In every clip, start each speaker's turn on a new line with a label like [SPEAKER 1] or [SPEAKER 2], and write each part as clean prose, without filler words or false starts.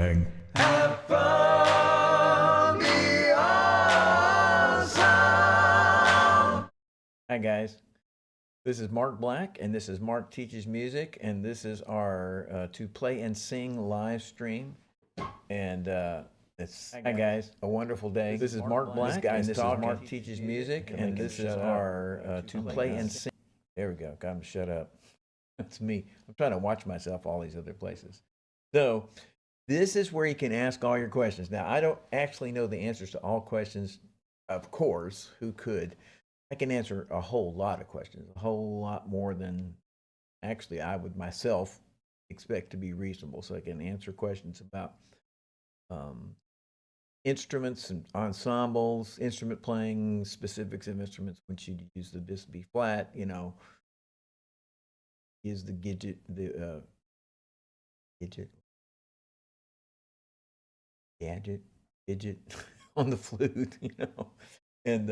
[SPEAKER 1] songwriting.
[SPEAKER 2] Have fun, be awesome.
[SPEAKER 3] Hi guys, this is Mark Black, and this is Mark Teaches Music, and this is our To Play and Sing live stream. And it's hi guys, a wonderful day. This is Mark Black, and this is Mark Teaches Music, and this is our To Play and Sing. There we go. Got him to shut up. That's me. I'm trying to watch myself all these other places. So this is where you can ask all your questions. Now, I don't actually know the answers to all questions, of course. Who could? I can answer a whole lot of questions, a whole lot more than actually I would myself expect to be reasonable. So I can answer questions about instruments and ensembles, instrument playing, specifics of instruments. When should you use the this B flat? You know, is the gidget gadget on the flute, you know, and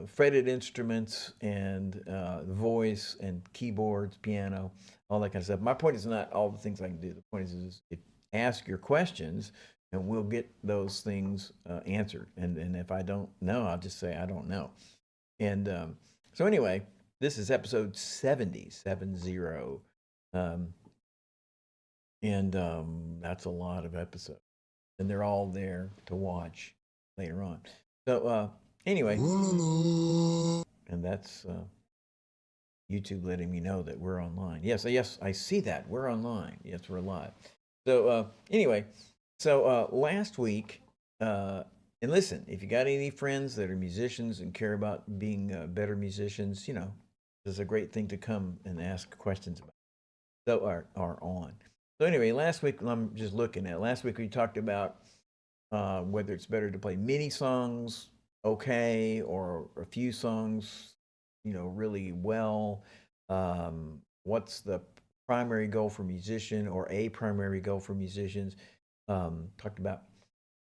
[SPEAKER 3] fretted instruments and voice and keyboards, piano, all that kind of stuff. My point is not all the things I can do. The point is ask your questions, and we'll get those things answered. And if I don't know, I'll just say I don't know. And so anyway, this is episode 70. And that's a lot of episodes. And they're all there to watch later on. So anyway, and that's YouTube letting me know that we're online. Yes, I see that. We're online. Yes, we're live. So anyway, so last week, and listen, if you got any friends that are musicians and care about being better musicians, you know, this is a great thing to come and ask questions about. So are on. So anyway, last week, I'm just looking at, last week we talked about whether it's better to play many songs okay or a few songs, you know, really well. What's the primary goal for musician or a primary goal for musicians? Talked about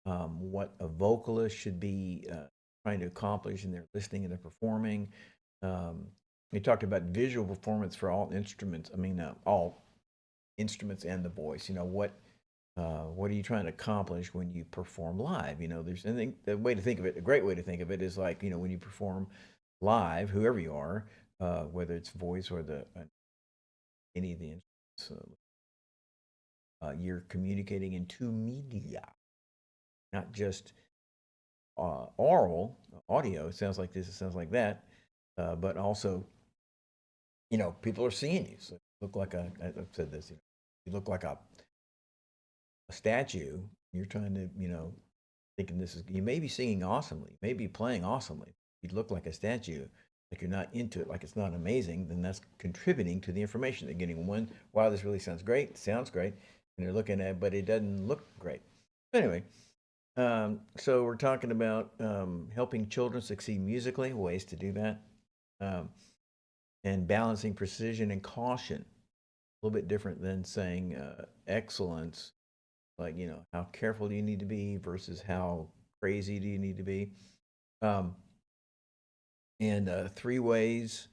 [SPEAKER 3] what a vocalist should be trying to accomplish in their listening and their performing. We talked about visual performance for all instruments. I mean, all instruments and the voice. You know, what are you trying to accomplish when you perform live? You know, there's, I think the way to think of it, a great way to think of it is like, you know, when you perform live, whoever you are, whether it's voice or any of the instruments, you're communicating in two media, not just oral audio. It sounds like this, it sounds like that, but also, you know, people are seeing you. So you look like I've said this, you know, you look like a statue. You're trying to, you know, thinking this is, you may be singing awesomely, you may be playing awesomely. You look like a statue, like you're not into it, like it's not amazing, then that's contributing to the information they're getting. One, wow, this really sounds great, it sounds great, and they're looking at it, but it doesn't look great. Anyway, so we're talking about helping children succeed musically, ways to do that, and balancing precision and caution. A little bit different than saying excellence, like, you know, how careful do you need to be versus how crazy do you need to be. And 3 ways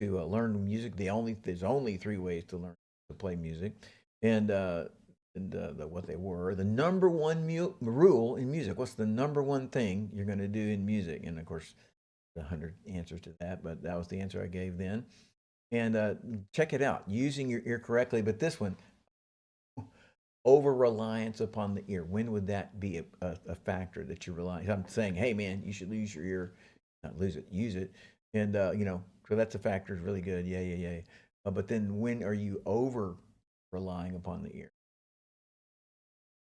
[SPEAKER 3] to learn music. There's only 3 ways to learn to play music, and what they were. The number one rule in music. What's the number one thing you're going to do in music? And of course, 100 answers to that, but that was the answer I gave then. And check it out, using your ear correctly. But this one, over reliance upon the ear. When would that be a factor that you rely? I'm saying, hey man, you should use your ear, not lose it, use it. And you know, so that's a factor. Is really good. Yeah. But then when are you over relying upon the ear?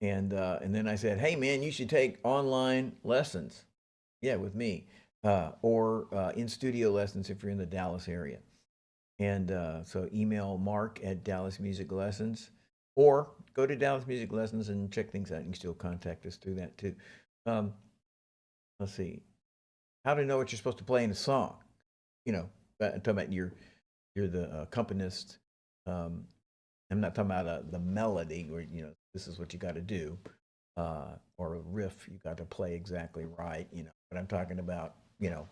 [SPEAKER 3] And then I said, hey man, you should take online lessons. Yeah, with me, or in studio lessons if you're in the Dallas area. And so email Mark at Dallas Music Lessons, or go to Dallas Music Lessons and check things out. You can still contact us through that too. Let's see, how to know what you're supposed to play in a song. You know, I'm talking about you're the accompanist. I'm not talking about the melody where, you know, this is what you got to do, or a riff you got to play exactly right. You know, but I'm talking about, you know,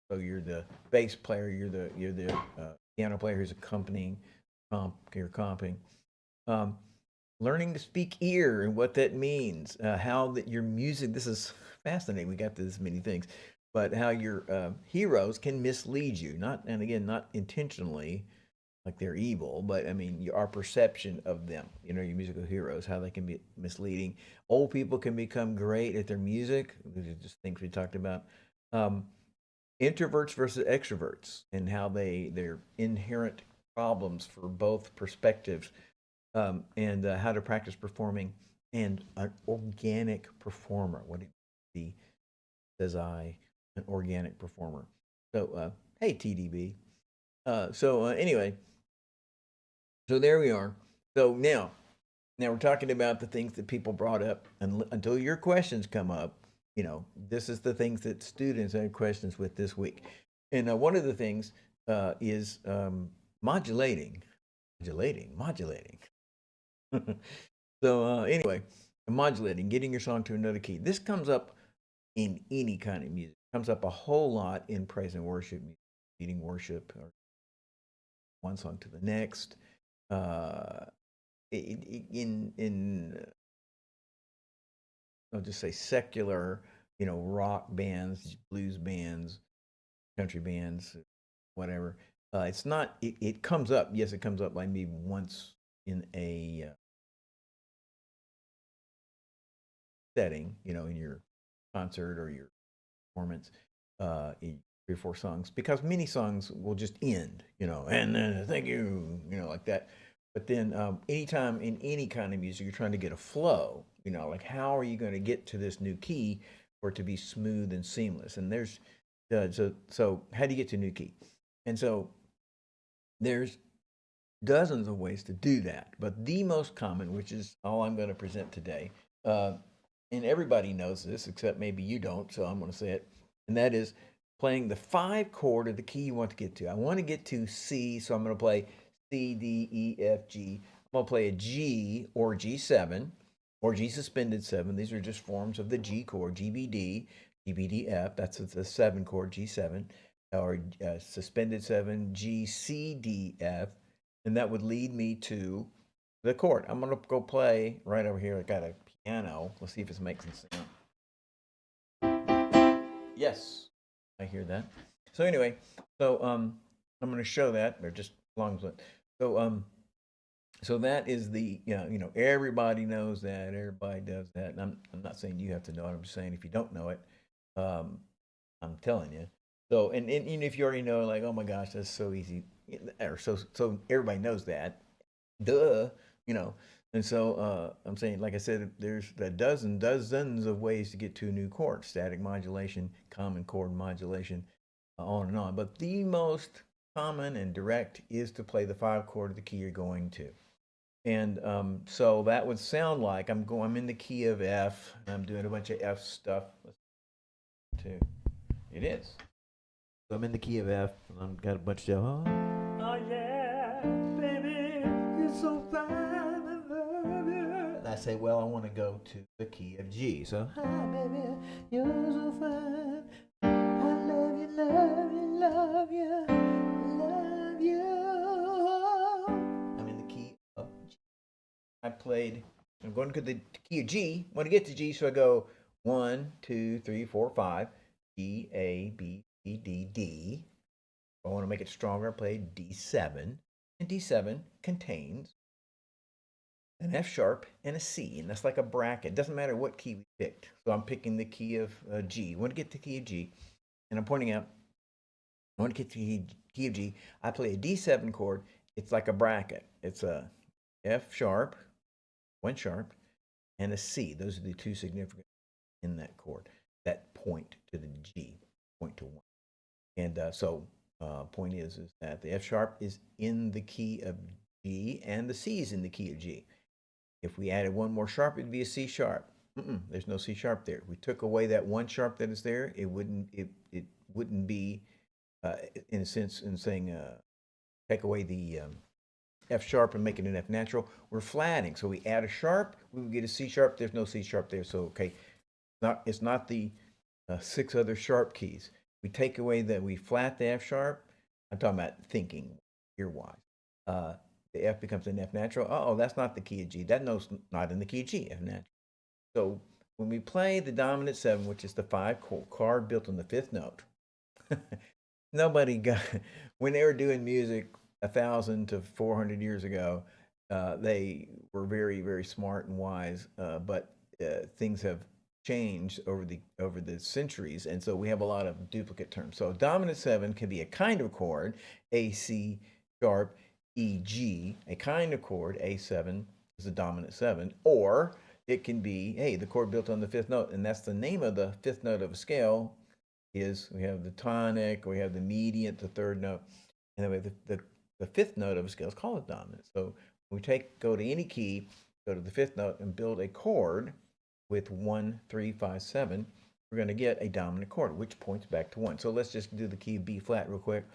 [SPEAKER 3] so you're the bass player, you're the piano player who's accompanying, you're comping. learning to speak ear and what that means, how that your music, this is fascinating. We got to this many things, but how your heroes can mislead you, not, and again, not intentionally, like they're evil, but I mean, our perception of them, your musical heroes, how they can be misleading. Old people can become great at their music. These are just things we talked about. Um, Introverts versus extroverts, and how their inherent problems for both perspectives, and how to practice performing, and an organic performer. What it be, says I, an organic performer. So, hey, TDB. Anyway, so there we are. So now we're talking about the things that people brought up, and until your questions come up, this is the things that students had questions with this week. And one of the things is modulating, modulating. So anyway, modulating, getting your song to another key. This comes up in any kind of music. It comes up a whole lot in praise and worship, leading worship, or one song to the next. In I'll just say secular, rock bands, blues bands, country bands, whatever. It's not. It comes up. Yes, it comes up like maybe once in a setting, in your concert or your performance, in 3 or 4 songs, because many songs will just end, and then thank you, like that. But then, anytime in any kind of music, you're trying to get a flow, like how are you going to get to this new key for it to be smooth and seamless? And there's, so how do you get to a new key? And so there's dozens of ways to do that, but the most common, which is all I'm going to present today, and everybody knows this except maybe you don't, so I'm going to say it, and that is playing the 5 chord of the key you want to get to. I want to get to C, so I'm going to play C, D, E, F, G. I'm going to play a G or G7 or G suspended 7. These are just forms of the G chord, GBD, GBDF. That's the 7 chord, G7, or suspended 7, G, C, D, F, and that would lead me to the chord. I'm going to go play right over here. I got a piano. Let's see if it's making sound. Yes, I hear that. So anyway, I'm going to show that, or just long as it. So that is the, everybody knows that, everybody does that, and I'm not saying you have to know it. I'm just saying if you don't know it, um, I'm telling you. So and even if you already know, like, oh my gosh, that's so easy, or so everybody knows that, duh, you know. And so I'm saying, like I said, there's a dozens of ways to get to a new chord: static modulation, common chord modulation, on and on. But the most common and direct is to play the 5 chord of the key you're going to. And so that would sound like I'm in the key of F, and I'm doing a bunch of F stuff. Too, it is. So I'm in the key of F, and I've got a bunch of oh yeah, baby, you're so fine, I love you. And I say, well, I want to go to the key of G. So hi, baby, you're so fine. I love you, love you, love you, love you. I'm in the key of G. I'm going to the key of G. I want to get to G, so I go 1, 2, 3, 4, 5. G, A, B, C, D, D. If I want to make it stronger, I play D7. And D7 contains an F sharp and a C, and that's like a bracket. It doesn't matter what key we picked. So I'm picking the key of G. I want to get the key of G, and I'm pointing out, I want to get the key of G. I play a D7 chord. It's like a bracket. It's a F sharp, 1 sharp, and a C. Those are the two significant in that chord that point to the G, point to 1. And point is that the F sharp is in the key of G and the C is in the key of G. If we added one more sharp, it'd be a C sharp. There's no C sharp there. We took away that 1 sharp that is there. It wouldn't be, in a sense, in saying take away the F sharp and make it an F natural. We're flatting. So we add a sharp, we would get a C sharp. There's no C sharp there. So okay, it's not the 6 other sharp keys. We take away we flat the F sharp. I'm talking about thinking ear-wise. the F becomes an F natural. Oh, that's not the key of G. That note's not in the key of G, F natural. So when we play the dominant 7, which is the 5 chord built on the 5th note, nobody got, when they were doing music 1,000 to 400 years ago, they were very, very smart and wise, but things have changed over the centuries, and so we have a lot of duplicate terms. So dominant 7 can be a kind of chord, A, C sharp, E, G. A kind of chord, A7 is a dominant 7, or it can be, hey, the chord built on the 5th note, and that's the name of the 5th note of a scale. Is we have the tonic, we have the mediant, the 3rd note, and then we have the 5th note of a scale is called a dominant. So when we go to any key, go to the 5th note and build a chord with 1, 3, 5, 7, we're going to get a dominant chord, which points back to 1. So let's just do the key of B flat real quick.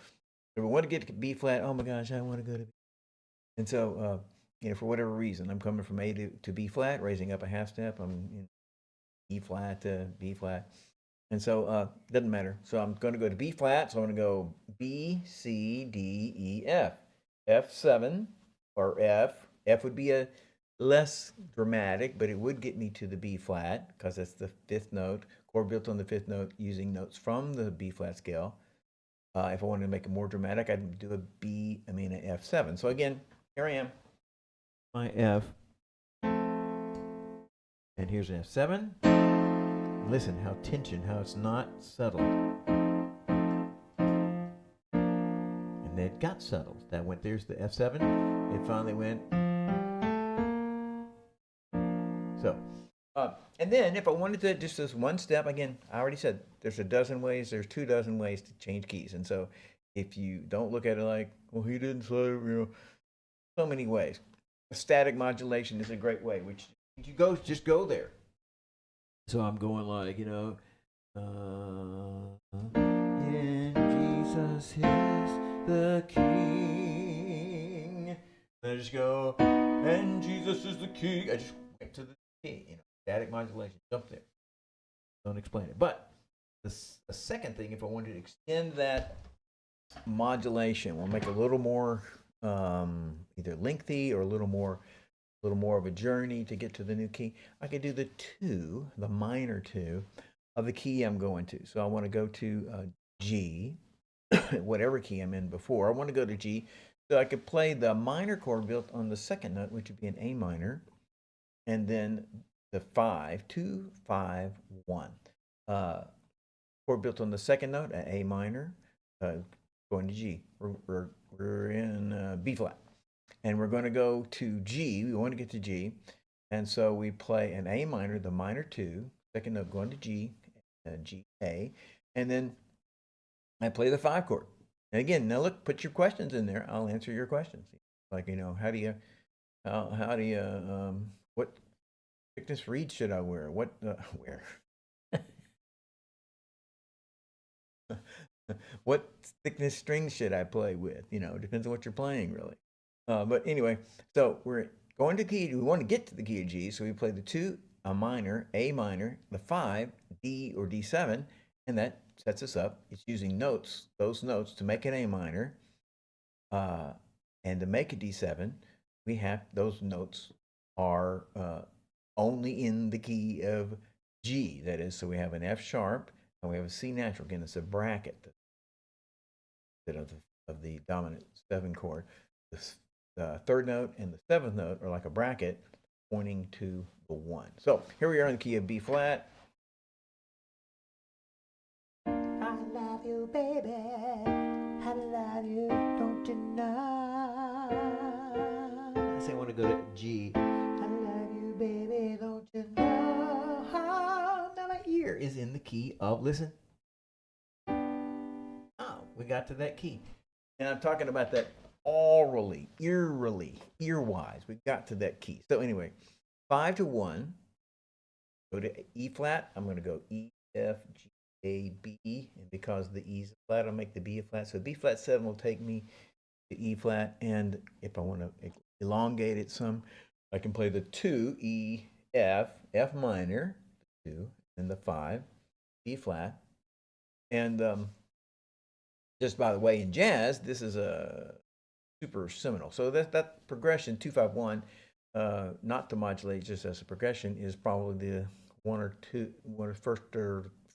[SPEAKER 3] If we want to get to B flat, oh my gosh, I want to go to B. And so, for whatever reason, I'm coming from A to B flat, raising up a half step. I'm in E flat to B flat. And so it doesn't matter. So I'm going to go to B flat. So I'm going to go B, C, D, E, F. F7 or F. F would be a less dramatic, but it would get me to the B flat because that's the 5th note, chord built on the 5th note using notes from the B flat scale. If I wanted to make it more dramatic, I'd do an F7. So again, here I am, my F. And here's an F7. Listen how it's not settled. And it got settled. That went, there's the F7. It finally went. So, and then if I wanted to, just this one step, again, I already said there's 24 ways to change keys. And so if you don't look at it like, well, he didn't say, so many ways. Static modulation is a great way, which you just go there. So I'm going like, in Jesus is the King. And I just go, and Jesus is the King. I just went to the key, static modulation, jump there. Don't explain it. But the second thing, if I wanted to extend that modulation, we'll make it a little more either lengthy or a little more of a journey to get to the new key. I could do the minor 2 of the key I'm going to. So I want to go to G, whatever key I'm in before. I want to go to G, so I could play the minor chord built on the 2nd note, which would be an A minor, and then the 5, 2, 5, 1. Chord built on the 2nd note, an A minor, going to G. We're in B flat. And we're going to go to G. We want to get to G. And so we play an A minor, the minor 2, 2nd note going to G, G, A. And then I play the 5 chord. And again, now look, put your questions in there. I'll answer your questions. Like, how do you, what thickness reed should I wear? What, wear? What thickness strings should I play with? It depends on what you're playing, really. But anyway, so we're going to key. We want to get to the key of G, so we play the 2, a minor, A minor, the 5, D or D7, and that sets us up. It's using those notes to make an A minor, and to make a D7, we have those notes are only in the key of G. That is, so we have an F sharp and we have a C natural. Again, it's a bracket of the dominant 7 chord. The 3rd note and the 7th note are like a bracket pointing to the 1. So here we are in the key of B flat. I love you, baby. I love you, don't you know? I say I want to go to G. I love you, baby, don't you know? Now my ear is in the key of, listen. Oh, we got to that key. And I'm talking about that aurally, ear-wise. We got to that key. So anyway, 5 to 1. Go to E flat. I'm going to go E, F, G, A, B. And because the E's flat, I'll make the B a flat. So B flat 7 will take me to E flat. And if I want to elongate it some, I can play the 2, E, F, F minor, 2, and the 5, B flat. And just by the way, in jazz, this is a super seminal. So that progression 2-5-1, not to modulate just as a progression, is probably the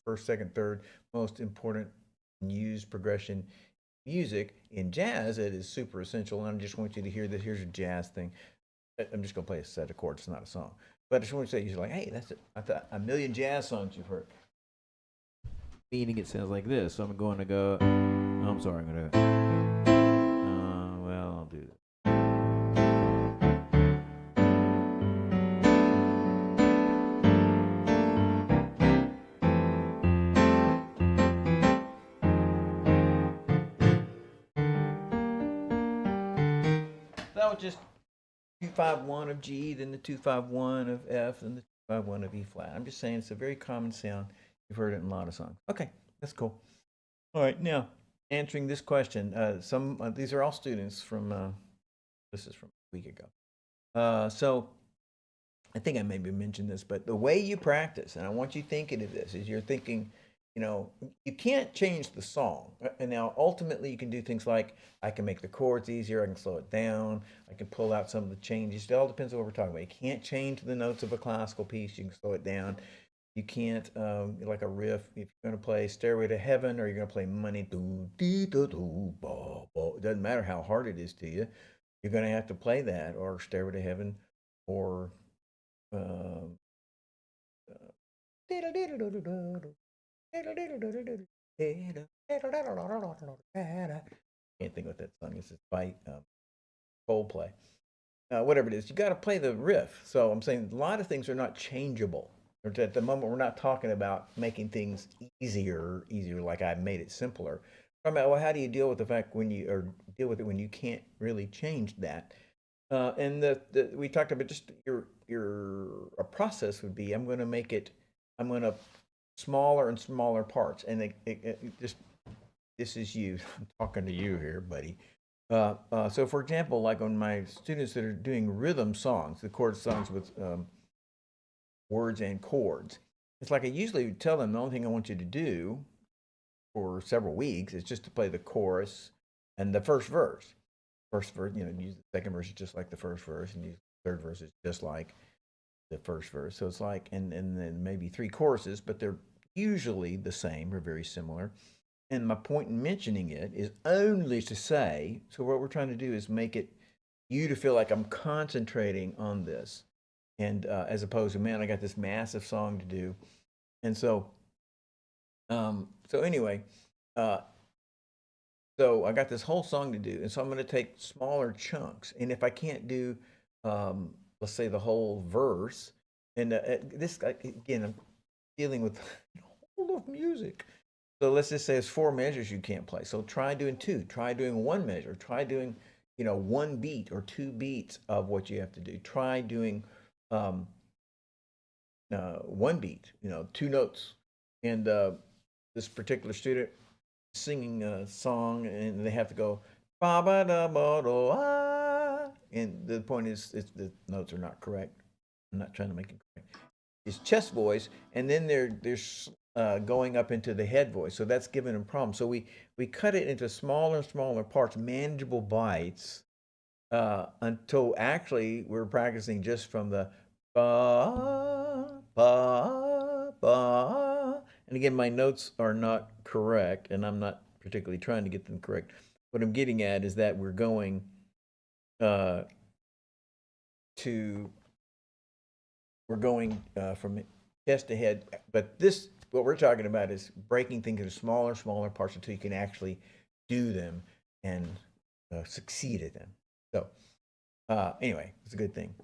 [SPEAKER 3] first, second, third most important used progression music. In jazz, it is super essential. And I just want you to hear this. Here's a jazz thing. I'm just gonna play a set of chords, it's not a song. But I just want to say, you're like, hey, that's it. I thought a million jazz songs you've heard. Meaning it sounds like this. So I'm going to go. I'm sorry, I'm gonna. Well, I'll do this. That was just 2-5-1 of G, then the 2-5-1 of F, and the 2-5-1 of E flat. I'm just saying it's a very common sound. You've heard it in a lot of songs. Okay, that's cool. All right, now answering this question. These are all students from. This is from a week ago. So I think I maybe mentioned this, but the way you practice, and I want you thinking of this, is you're thinking, you can't change the song. And now ultimately you can do things like, I can make the chords easier, I can slow it down, I can pull out some of the changes. It all depends on what we're talking about. You can't change the notes of a classical piece, you can slow it down. You can't, like a riff, if you're going to play Stairway to Heaven or you're going to play Money, it doesn't matter how hard it is to you. You're going to have to play that, or Stairway to Heaven, or can't think what that song is. It's by Coldplay. Whatever it is, you got to play the riff. So I'm saying a lot of things are not changeable. At the moment, we're not talking about making things easier, like I made it simpler. Well, how do you deal with the fact deal with it when you can't really change that? And we talked about just a process would be, I'm going to smaller and smaller parts, and this is you. I'm talking to you here, buddy. So for example, like on my students that are doing rhythm songs, the chord songs with words and chords, it's like I usually tell them the only thing I want you to do for several weeks is just to play the chorus and the first verse. First verse, use the second verse is just like the first verse, and use the third verse is just like the first verse. So it's like, and then maybe 3 choruses, but they're usually the same or very similar. And my point in mentioning it is only to say, so what we're trying to do is make it you to feel like I'm concentrating on this, and as opposed to, man, I got this massive song to do. And so anyway, so I got this whole song to do, and so I'm going to take smaller chunks. And if I can't do, let's say, the whole verse, and this again, I'm dealing with a whole lot of music. So let's just say it's 4 measures you can't play. So try doing 2. Try doing 1 measure. Try doing, 1 beat or 2 beats of what you have to do. Try doing 1 beat, 2 notes. And this particular student singing a song, and they have to go ba ba da ba do ah, and the point is, the notes are not correct. I'm not trying to make it correct. It's chest voice, and then they're going up into the head voice, so that's giving them problems. So we cut it into smaller and smaller parts, manageable bites, until actually we're practicing just from the ba ba ba. And again, my notes are not correct, and I'm not particularly trying to get them correct. What I'm getting at is that we're going from chest to head. But what we're talking about is breaking things into smaller, smaller parts until you can actually do them and succeed at them. So anyway, it's a good thing.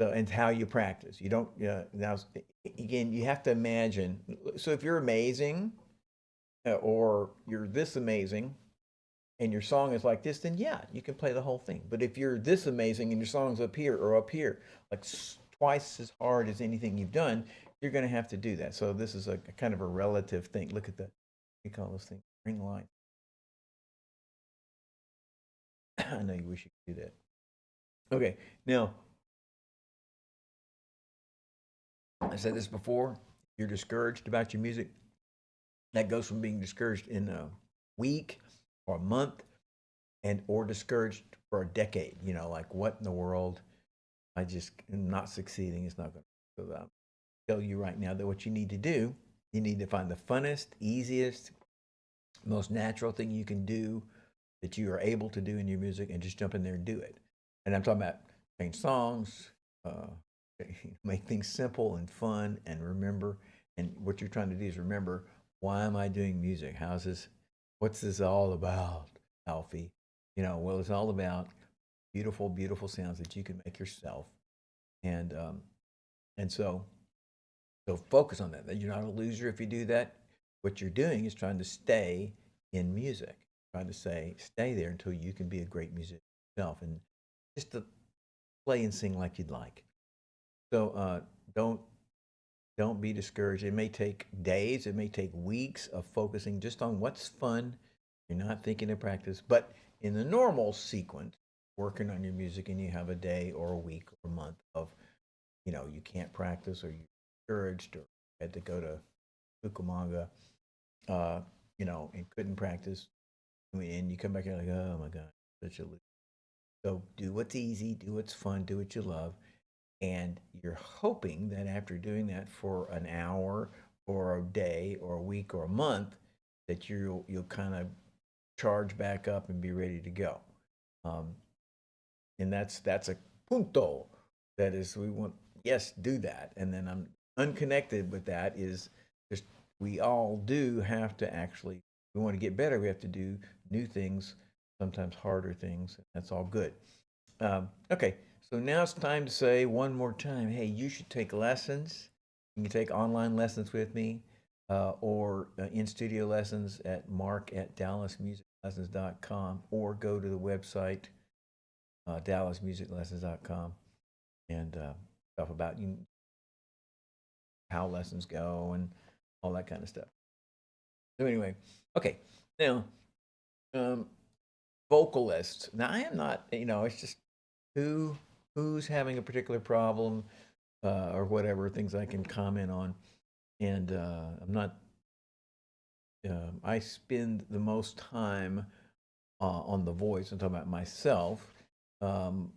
[SPEAKER 3] So, and how you practice. You don't, now, again, you have to imagine. So if you're amazing, or you're this amazing, and your song is like this, then yeah, you can play the whole thing. But if you're this amazing and your song's up here or up here, like twice as hard as anything you've done, you're going to have to do that. So this is a kind of a relative thing. Look at that. We call this thing ring light. I know you wish you could do that. Okay, now, I said this before, you're discouraged about your music. That goes from being discouraged in a week or a month and or discouraged for a decade. Like what in the world? I just am not succeeding. It's not going to. So I'll tell you right now that what you need to do, you need to find the funnest, easiest, most natural thing you can do that you are able to do in your music, and just jump in there and do it. And I'm talking about change songs, uh, make things simple and fun, and remember. And what you're trying to do is remember, why am I doing music? How's this? What's this all about, Alfie? Well, it's all about beautiful, beautiful sounds that you can make yourself, and so focus on that. That you're not a loser if you do that. What you're doing is trying to stay in music, trying to stay there until you can be a great musician yourself, and just to play and sing like you'd like. So don't be discouraged. It may take days, it may take weeks of focusing just on what's fun. You're not thinking of practice, but in the normal sequence, working on your music, and you have a day or a week or a month of, you can't practice, or you're discouraged, or had to go to Cucamonga, and couldn't practice. And you come back and you're like, oh my God, such a loser. So do what's easy, do what's fun, do what you love. And you're hoping that after doing that for an hour or a day or a week or a month, that you'll kind of charge back up and be ready to go. Um, and that's a punto. That is, we want, yes, do that. And then I'm unconnected with that is just, we all do have to actually, we want to get better. We have to do new things, sometimes harder things. That's all good. Okay, so now it's time to say one more time, hey, you should take lessons. You can take online lessons with me, or in-studio lessons at mark@dallasmusiclessons.com, or go to the website, dallasmusiclessons.com, and stuff about how lessons go and all that kind of stuff. So anyway, okay, now, vocalists. Now I am not, it's just who's having a particular problem, or whatever things I can comment on, and I'm not. I spend the most time on the voice. I'm talking about myself, um,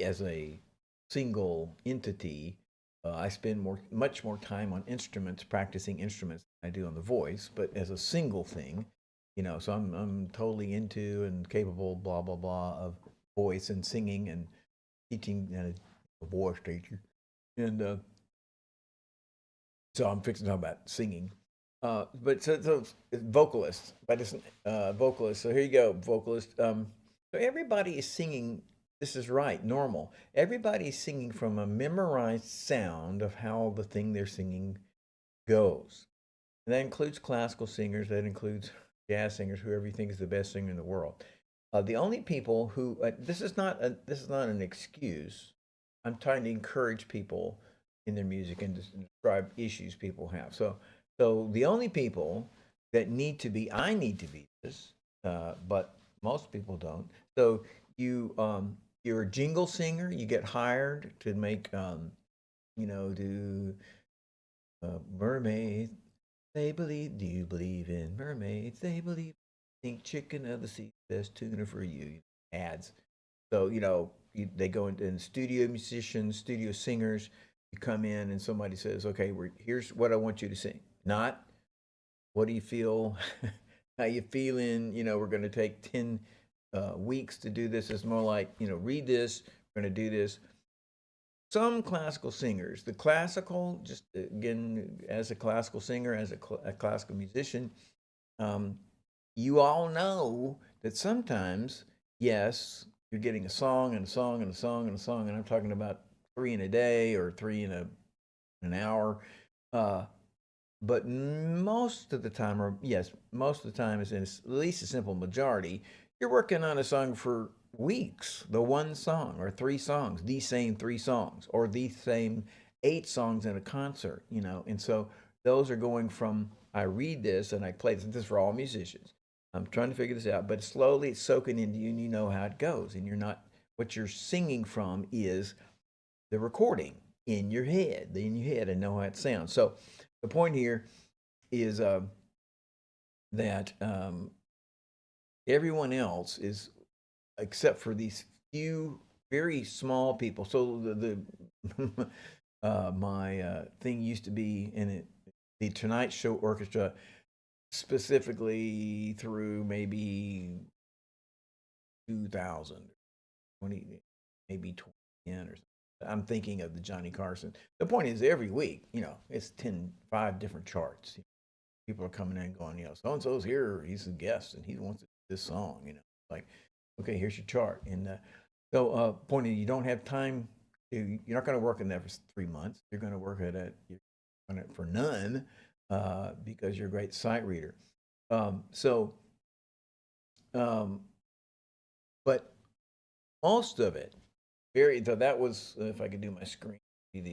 [SPEAKER 3] as a single entity. I spend much more time on instruments, practicing instruments, than I do on the voice. But as a single thing, so I'm totally into and capable, blah blah blah, of voice and singing and teaching, a voice teacher, and so I'm fixing to talk about singing. But so it's vocalists, but it's vocalists. So here you go, vocalist. So everybody is singing. This is right, normal. Everybody is singing from a memorized sound of how the thing they're singing goes. And that includes classical singers. That includes jazz singers. Whoever you think is the best singer in the world. The only people who this is not an excuse. I'm trying to encourage people in their music and describe issues people have. So the only people that I need to be this, but most people don't. So you're a jingle singer. You get hired to make, do mermaids. They believe. Do you believe in mermaids? They believe. Think chicken of the sea, best tuna for you. Ads. So they go into, and studio musicians, studio singers. You come in and somebody says, "Okay, here's what I want you to sing." Not, what do you feel? How you feeling? We're going to take 10 weeks to do this. It's more like, read this. We're going to do this. Some classical singers, the classical, just again, as a classical singer, as a classical musician, you all know that sometimes, yes, you're getting a song and a song and a song and a song, and I'm talking about 3 in a day or 3 in an hour. But most of the time, or yes, most of the time, is at least a simple majority, you're working on a song for weeks, the one song or 3 songs, the same 3 songs, or the same 8 songs in a concert, and so those are going from, I read this and I play this. This is for all musicians. I'm trying to figure this out, but slowly it's soaking into you, and you know how it goes, and you're not, what you're singing from is the recording in your head, and know how it sounds. So the point here is that Everyone else is, except for these few very small people. So the my thing used to be in it, the Tonight Show Orchestra, specifically through maybe 2000, 20, maybe 2010 or something. I'm thinking of the Johnny Carson. The point is, every week, it's 5 different charts. People are coming in and going, so and so's here, he's a guest, and he wants this song. Like, okay, here's your chart. And point is, you don't have time to. You're not going to work in there for 3 months. You're going to work at it. You're on it for none, because you're a great sight reader. So, but most of it, so that was, if I could do my screen.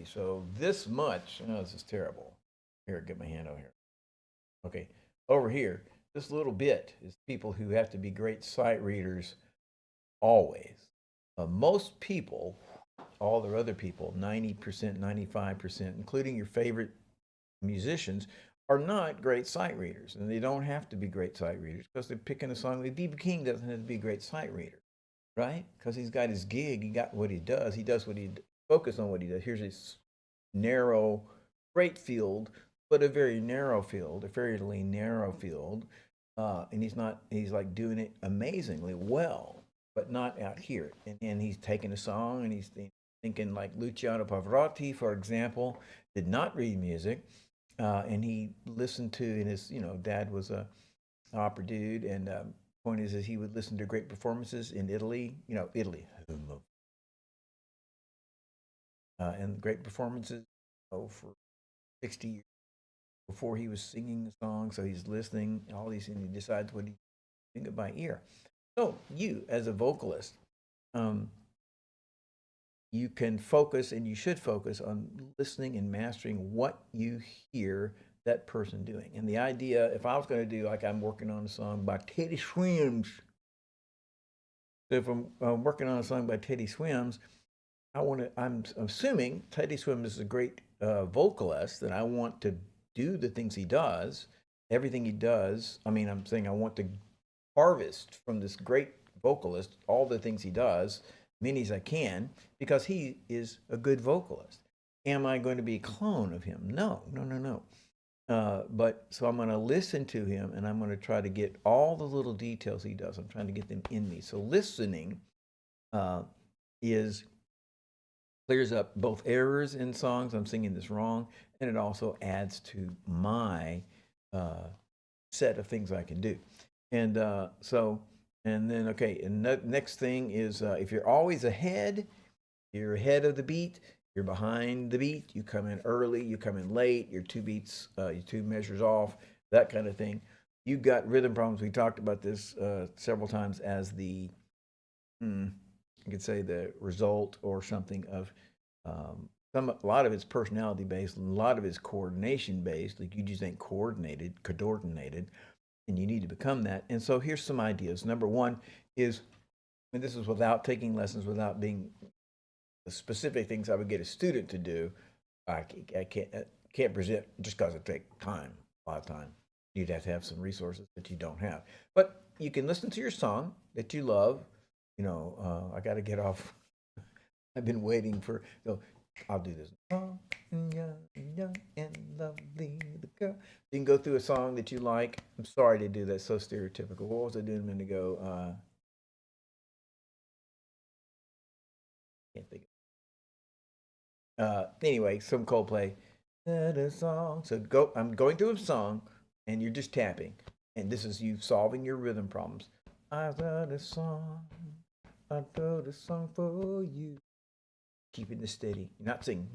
[SPEAKER 3] So this much. Oh, this is terrible. Here, get my hand over here. Okay, over here, this little bit is people who have to be great sight readers always. Most people, all their other people, 90%, 95%, including your favorite musicians, are not great sight readers. And they don't have to be great sight readers because they're picking a song. Like B.B. King doesn't have to be a great sight reader, right? Because he's got his gig, he got what he does. He does what he focus on what he does. Here's this narrow, great field, but a very narrow field, a fairly narrow field. And he's like doing it amazingly well, but not out here. And he's taking a song and he's thinking, like Luciano Pavarotti, for example, did not read music. And he listened to, and his, dad was a opera dude. And point is he would listen to great performances in Italy, Italy. And great performances, for 60 years before he was singing the song. So he's listening, all these, and he decides what he think it by ear. So you, as a vocalist, you can focus, and you should focus on listening and mastering what you hear that person doing. And the idea, if I was going to do, like, I'm working on a song by Teddy Swims. So if I'm working on a song by Teddy Swims, I'm assuming Teddy Swims is a great vocalist, and I want to do the things he does, everything he does. I mean, I'm saying I want to harvest from this great vocalist all the things he does, many as I can, because he is a good vocalist. Am I going to be a clone of him? No, no, no, no. But so I'm going to listen to him, and I'm going to try to get all the little details he does. I'm trying to get them in me. So listening is clears up both errors in songs. I'm singing this wrong, and it also adds to my set of things I can do. And and then, okay, and the next thing is, if you're always ahead, you're ahead of the beat. You're behind the beat. You come in early. You come in late. You're 2 beats, you're 2 measures off. That kind of thing. You got rhythm problems. We talked about this several times as the, you could say, the result or something of a lot of it's personality based, and a lot of it's coordination based. Like, you just ain't coordinated, and you need to become that. And so here's some ideas. Number one is, and this is without taking lessons, without being the specific things I would get a student to do. I can't present just because it takes time, a lot of time. You'd have to have some resources that you don't have. But you can listen to your song that you love. I got to get off. I've been waiting for. I'll do this. Oh, young and lovely, the girl. You can go through a song that you like. I'm sorry to do that. So stereotypical. What was I doing a minute ago? Can't think. Anyway, some Coldplay. A song. So I'm going through a song, and you're just tapping, and this is you solving your rhythm problems. I got a song. I wrote a song for you. Keeping this steady. You're not singing.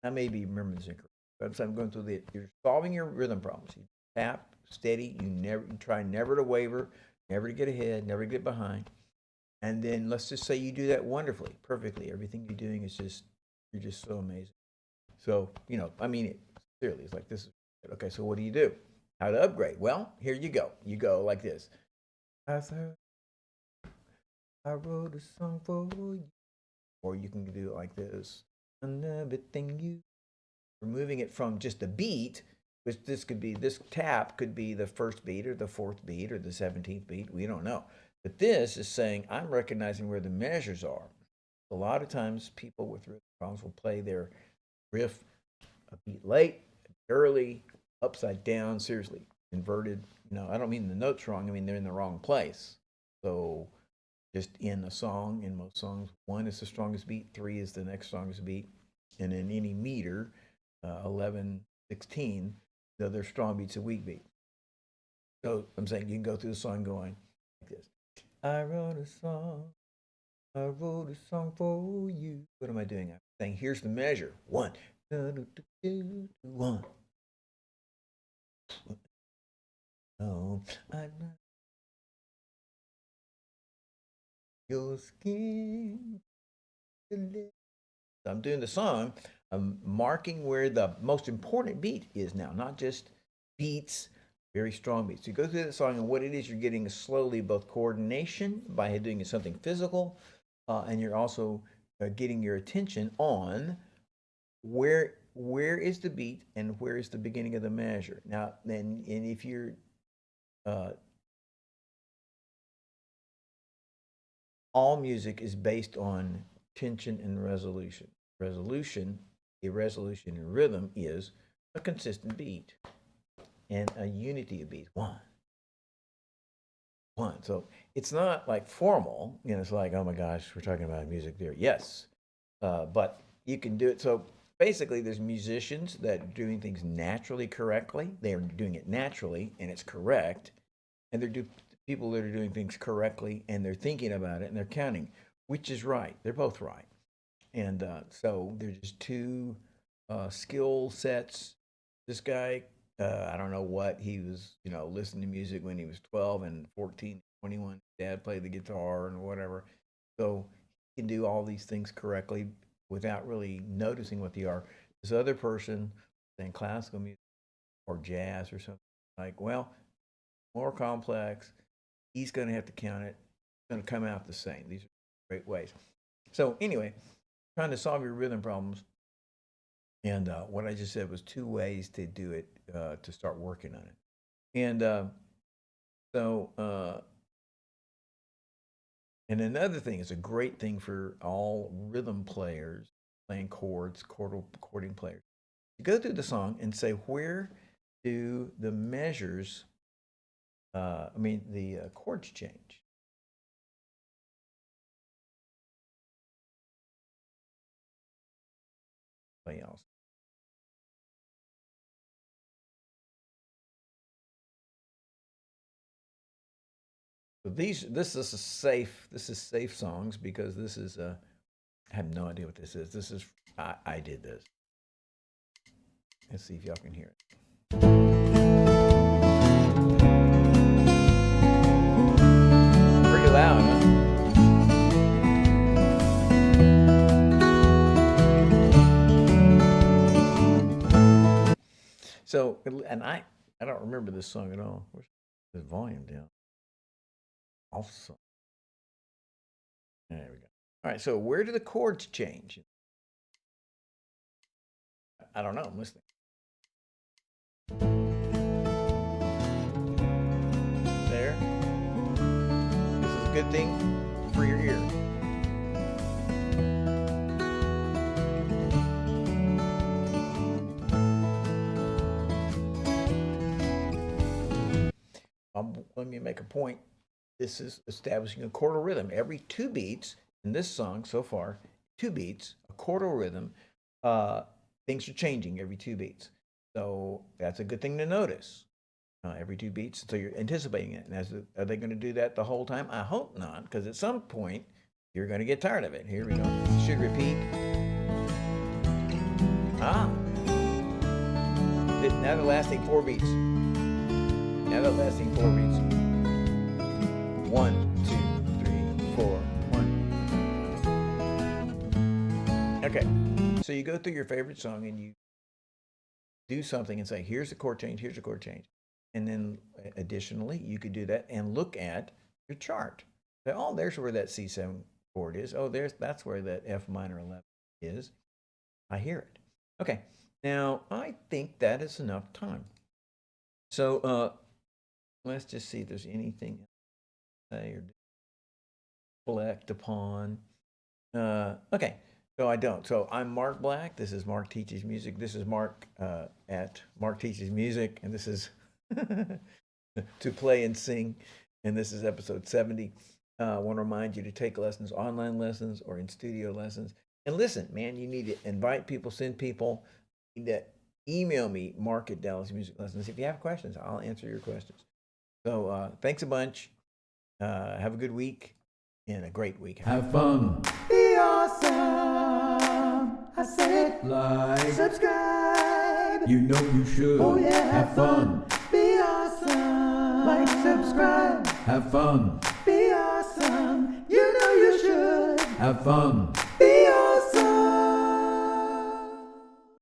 [SPEAKER 3] I may be remembering this incorrectly, but I'm going through you're solving your rhythm problems. You tap steady. You try never to waver, never to get ahead, never to get behind. And then let's just say you do that wonderfully, perfectly. Everything you're doing is you're just so amazing. So, I mean it sincerely. It's like, this is okay. So what do you do? How to upgrade? Well, here you go. You go like this. I wrote a song for you. Or you can do it like this. And everything you moving it from just a beat, which this tap could be the first beat or the fourth beat or the 17th beat. We don't know. But this is saying I'm recognizing where the measures are. A lot of times people with rhythm problems will play their riff a beat late, early, upside down, seriously, inverted. I don't mean the notes wrong. I mean they're in the wrong place. So just in a song, in most songs, 1 is the strongest beat, 3 is the next strongest beat. And in any meter, 11, 16, the other strong beat's a weak beat. So I'm saying you can go through the song going like this. I wrote a song for you. What am I doing? I'm saying here's the measure. 1. 1. Oh, I know your skin. I'm doing the song. I'm marking where the most important beat is now, not just beats, very strong beats. So you go through the song, and what it is, you're getting slowly both coordination by doing something physical, and you're also getting your attention on where is the beat and where is the beginning of the measure. Now, and if you're all music is based on tension and resolution. A resolution in rhythm is a consistent beat and a unity of beats. 1. So it's not like formal. It's like, oh my gosh, we're talking about music theory. Yes, but you can do it. So basically, there's musicians that are doing things naturally correctly. They're doing it naturally, and it's correct. And they're people that are doing things correctly, and they're thinking about it, and they're counting, which is right. They're both right. And so there's just two skill sets. This guy, I don't know what he was, listening to music when he was 12 and 14, 21. Dad played the guitar and whatever. So he can do all these things correctly without really noticing what they are. This other person saying classical music or jazz or something, like, well, more complex. He's going to have to count it. It's going to come out the same. These are great ways. So anyway, trying to solve your rhythm problems. And what I just said was 2 ways to do it, to start working on it. And and another thing is a great thing for all rhythm players playing chords, chording players. You go through the song and say, where do the measures, the chords change? Somebody else. So this is safe songs, because this is I have no idea what this is. This is I did this. Let's see if y'all can hear it. Pretty loud, huh? So, and I don't remember this song at all. Where's the volume down? Also, there we go. All right, so where do the chords change? I don't know. I'm listening. There. This is a good thing for your ear. Let me make a point. This is establishing a chordal rhythm. Every 2 beats in this song so far, 2 beats, a chordal rhythm, things are changing every 2 beats. So that's a good thing to notice. Every 2 beats, so you're anticipating it. And are they going to do that the whole time? I hope not, because at some point you're going to get tired of it. Here we go. It should repeat. Now they're lasting 4 beats. Now they're lasting 4 beats. 1, 2, 3, 4, 1. Okay, so you go through your favorite song and you do something and say, here's the chord change, here's the chord change. And then additionally, you could do that and look at your chart. Say, oh, there's where that C7 chord is. Oh, that's where that F minor 11 is. I hear it. Okay, Now, I think that is enough time. So let's just see if there's anything to say or reflect upon. Okay, so I don't. So I'm Mark Black. This is Mark Teaches Music. This is Mark at Mark Teaches Music, and this is To Play and Sing, and this is episode 70. I want to remind you to take lessons, online lessons, or in studio lessons. And listen, man, you need to invite people, send people. You need to email me, Mark at Dallas Music Lessons. If you have questions, I'll answer your questions. So thanks a bunch. Have a good week and a great week.
[SPEAKER 2] Have fun. Be awesome. I said, like, subscribe. You know you should. Oh yeah, have fun. Be awesome. Like, subscribe. Have fun. Be awesome. You know you should. Have fun.